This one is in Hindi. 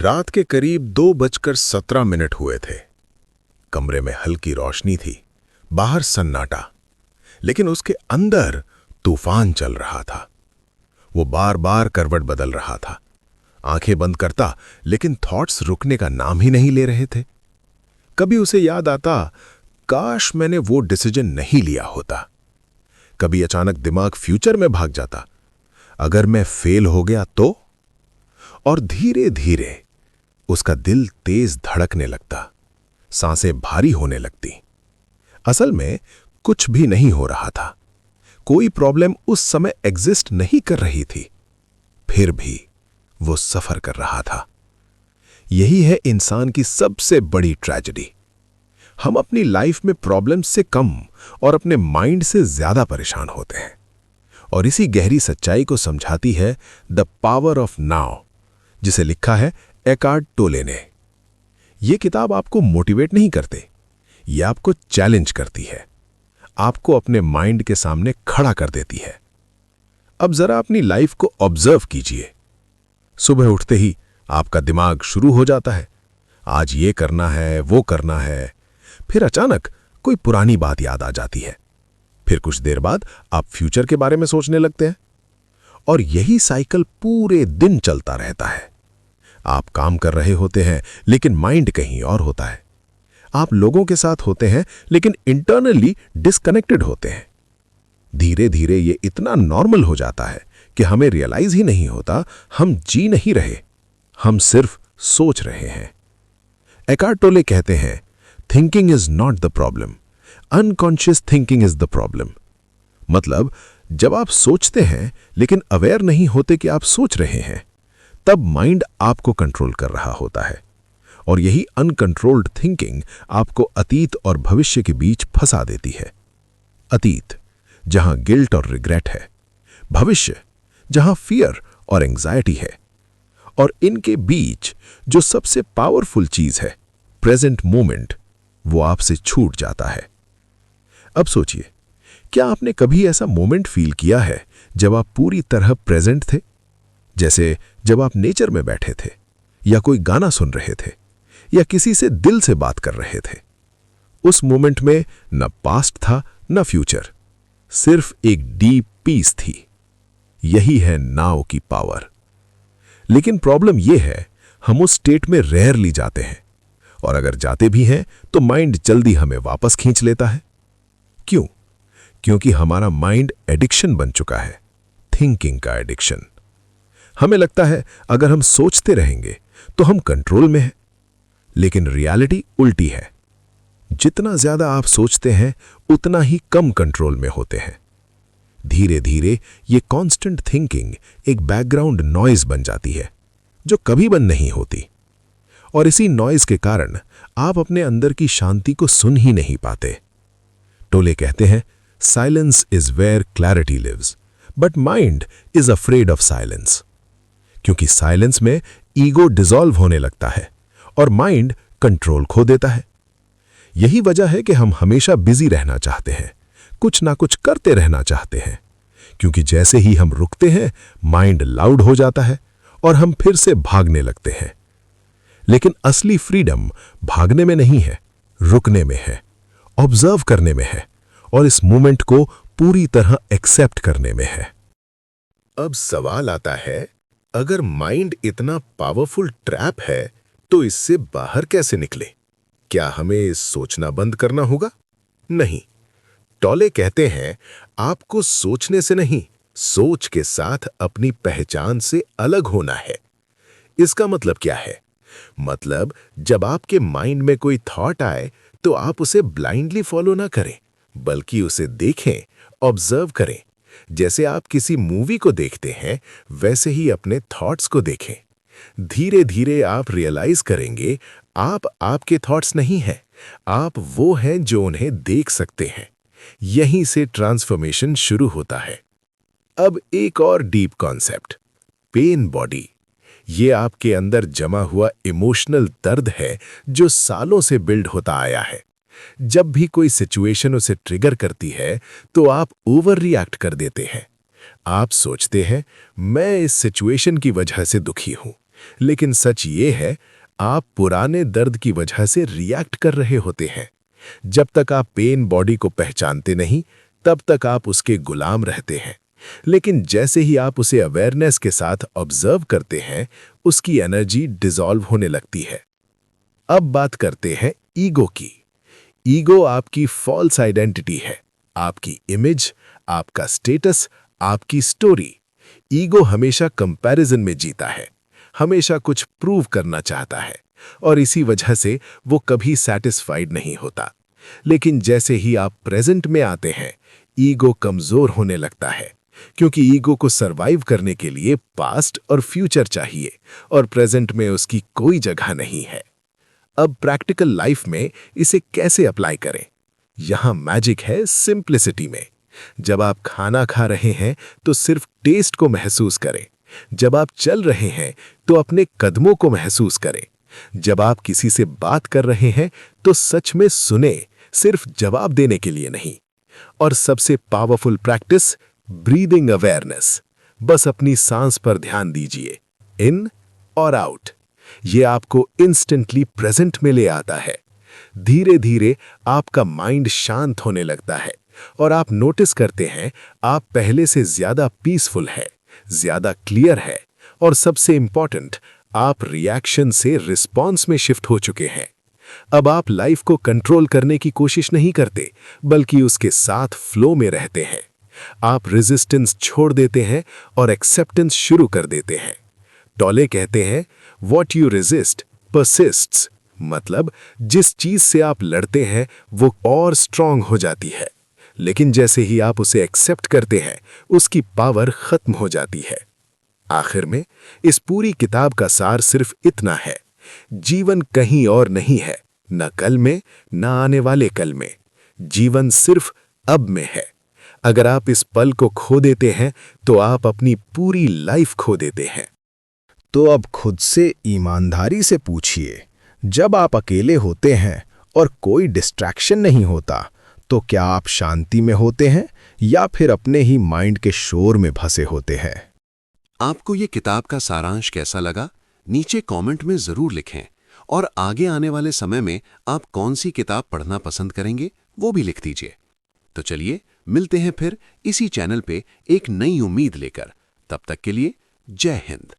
रात के करीब 2:17 हुए थे। कमरे में हल्की रोशनी थी, बाहर सन्नाटा, लेकिन उसके अंदर तूफान चल रहा था। वो बार बार करवट बदल रहा था। आंखें बंद करता, लेकिन थॉट्स रुकने का नाम ही नहीं ले रहे थे। कभी उसे याद आता, काश मैंने वो डिसीजन नहीं लिया होता। कभी अचानक दिमाग फ्यूचर में भाग जाता, अगर मैं फेल हो गया तो। और धीरे धीरे उसका दिल तेज धड़कने लगता, सांसें भारी होने लगती। असल में कुछ भी नहीं हो रहा था, कोई प्रॉब्लम उस समय एग्जिस्ट नहीं कर रही थी, फिर भी वो सफर कर रहा था। यही है इंसान की सबसे बड़ी ट्रेजेडी। हम अपनी लाइफ में प्रॉब्लम्स से कम और अपने माइंड से ज्यादा परेशान होते हैं। और इसी गहरी सच्चाई को समझाती है द पावर ऑफ नाउ, जिसे लिखा है एकार्ट टोले ने। यह किताब आपको मोटिवेट नहीं करते, ये आपको चैलेंज करती है, आपको अपने माइंड के सामने खड़ा कर देती है। अब जरा अपनी लाइफ को ऑब्जर्व कीजिए। सुबह उठते ही आपका दिमाग शुरू हो जाता है, आज ये करना है, वो करना है। फिर अचानक कोई पुरानी बात याद आ जाती है। फिर कुछ देर बाद आप फ्यूचर के बारे में सोचने लगते हैं। और यही साइकिल पूरे दिन चलता रहता है। आप काम कर रहे होते हैं, लेकिन माइंड कहीं और होता है। आप लोगों के साथ होते हैं, लेकिन इंटरनली डिस्कनेक्टेड होते हैं। धीरे धीरे ये इतना नॉर्मल हो जाता है कि हमें रियलाइज ही नहीं होता हम जी नहीं रहे, हम सिर्फ सोच रहे हैं। एकार्ट टोले कहते हैं, thinking is not the problem, unconscious thinking is the problem. मतलब जब आप सोचते हैं लेकिन अवेयर नहीं होते कि आप सोच रहे हैं, तब माइंड आपको कंट्रोल कर रहा होता है। और यही अनकंट्रोल्ड थिंकिंग आपको अतीत और भविष्य के बीच फंसा देती है। अतीत जहां गिल्ट और रिग्रेट है, भविष्य जहां फियर और एंजाइटी है, और इनके बीच जो सबसे पावरफुल चीज है, प्रेजेंट मोमेंट, वो आपसे छूट जाता है। अब सोचिए, क्या आपने कभी ऐसा मोमेंट फील किया है जब आप पूरी तरह प्रेजेंट थे? जैसे जब आप नेचर में बैठे थे, या कोई गाना सुन रहे थे, या किसी से दिल से बात कर रहे थे। उस मोमेंट में न पास्ट था न फ्यूचर, सिर्फ एक डीप पीस थी। यही है नाउ की पावर। लेकिन प्रॉब्लम यह है, हम उस स्टेट में रेयरली जाते हैं, और अगर जाते भी हैं तो माइंड जल्दी हमें वापस खींच लेता है। क्यों? क्योंकि हमारा माइंड एडिक्शन बन चुका है, थिंकिंग का एडिक्शन। हमें लगता है अगर हम सोचते रहेंगे तो हम कंट्रोल में हैं, लेकिन रियलिटी उल्टी है। जितना ज्यादा आप सोचते हैं, उतना ही कम कंट्रोल में होते हैं। धीरे धीरे ये कांस्टेंट थिंकिंग एक बैकग्राउंड नॉइज बन जाती है, जो कभी बंद नहीं होती। और इसी नॉइज के कारण आप अपने अंदर की शांति को सुन ही नहीं पाते। टोले कहते हैं, silence is where clarity lives, but mind is afraid of silence. क्योंकि साइलेंस में ईगो डिसॉल्व होने लगता है और माइंड कंट्रोल खो देता है। यही वजह है कि हम हमेशा बिजी रहना चाहते हैं, कुछ ना कुछ करते रहना चाहते हैं, क्योंकि जैसे ही हम रुकते हैं, माइंड लाउड हो जाता है और हम फिर से भागने लगते हैं। लेकिन असली फ्रीडम भागने में नहीं है, रुकने में है, ऑब्जर्व करने में है, और इस मोमेंट को पूरी तरह एक्सेप्ट करने में है। अब सवाल आता है, अगर माइंड इतना पावरफुल ट्रैप है, तो इससे बाहर कैसे निकले? क्या हमें सोचना बंद करना होगा? नहीं। टोले कहते हैं, आपको सोचने से नहीं, सोच के साथ अपनी पहचान से अलग होना है। इसका मतलब क्या है? मतलब जब आपके माइंड में कोई थॉट आए, तो आप उसे ब्लाइंडली फॉलो ना करें, बल्कि उसे देखें, ऑब्जर्व करें। जैसे आप किसी मूवी को देखते हैं, वैसे ही अपने थॉट्स को देखें। धीरे धीरे आप रियलाइज करेंगे, आप आपके थॉट्स नहीं हैं, आप वो हैं जो उन्हें देख सकते हैं। यहीं से ट्रांसफॉर्मेशन शुरू होता है। अब एक और डीप कॉन्सेप्ट, पेन बॉडी। ये आपके अंदर जमा हुआ इमोशनल दर्द है, जो सालों से बिल्ड होता आया है। जब भी कोई सिचुएशन उसे ट्रिगर करती है, तो आप ओवर रिएक्ट कर देते हैं। आप सोचते हैं, मैं इस सिचुएशन की वजह से दुखी हूं, लेकिन सच ये है, आप पुराने दर्द की वजह से रिएक्ट कर रहे होते हैं। जब तक आप पेन बॉडी को पहचानते नहीं, तब तक आप उसके गुलाम रहते हैं। लेकिन जैसे ही आप उसे अवेयरनेस के साथ ऑब्जर्व करते हैं, उसकी एनर्जी डिसॉल्व होने लगती है। अब बात करते हैं ईगो की। ईगो आपकी फॉल्स आइडेंटिटी है, आपकी इमेज, आपका स्टेटस, आपकी स्टोरी। ईगो हमेशा कंपैरिजन में जीता है, हमेशा कुछ प्रूव करना चाहता है, और इसी वजह से वो कभी सैटिस्फाइड नहीं होता। लेकिन जैसे ही आप प्रेजेंट में आते हैं, ईगो कमजोर होने लगता है, क्योंकि ईगो को सरवाइव करने के लिए पास्ट और फ्यूचर चाहिए, और प्रेजेंट में उसकी कोई जगह नहीं है। अब प्रैक्टिकल लाइफ में इसे कैसे अप्लाई करें? यहां मैजिक है सिंप्लिसिटी में। जब आप खाना खा रहे हैं तो सिर्फ टेस्ट को महसूस करें। जब आप चल रहे हैं तो अपने कदमों को महसूस करें। जब आप किसी से बात कर रहे हैं तो सच में सुने, सिर्फ जवाब देने के लिए नहीं। और सबसे पावरफुल प्रैक्टिस, ब्रीदिंग अवेयरनेस। बस अपनी सांस पर ध्यान दीजिए, इन और आउट। ये आपको इंस्टेंटली प्रेजेंट में ले आता है। धीरे धीरे आपका माइंड शांत होने लगता है, और आप नोटिस करते हैं आप पहले से ज्यादा पीसफुल है, ज्यादा क्लियर है, और सबसे इंपॉर्टेंट, आप रिएक्शन से रिस्पॉन्स में शिफ्ट हो चुके हैं। अब आप लाइफ को कंट्रोल करने की कोशिश नहीं करते, बल्कि उसके साथ फ्लो में रहते हैं। आप रेजिस्टेंस छोड़ देते हैं और एक्सेप्टेंस शुरू कर देते हैं। टॉले कहते हैं, वॉट यू रेजिस्ट परसिस्ट्स। मतलब जिस चीज से आप लड़ते हैं वो और स्ट्रांग हो जाती है, लेकिन जैसे ही आप उसे एक्सेप्ट करते हैं, उसकी पावर खत्म हो जाती है। आखिर में इस पूरी किताब का सार सिर्फ इतना है, जीवन कहीं और नहीं है, न कल में, न आने वाले कल में। जीवन सिर्फ अब में है। अगर आप इस पल को खो देते हैं तो आप अपनी पूरी लाइफ खो देते हैं। तो अब खुद से ईमानदारी से पूछिए, जब आप अकेले होते हैं और कोई डिस्ट्रैक्शन नहीं होता, तो क्या आप शांति में होते हैं या फिर अपने ही माइंड के शोर में फंसे होते हैं? आपको ये किताब का सारांश कैसा लगा? नीचे कमेंट में जरूर लिखें, और आगे आने वाले समय में आप कौन सी किताब पढ़ना पसंद करेंगे वो भी लिख दीजिए। तो चलिए मिलते हैं फिर इसी चैनल पे एक नई उम्मीद लेकर। तब तक के लिए जय हिंद।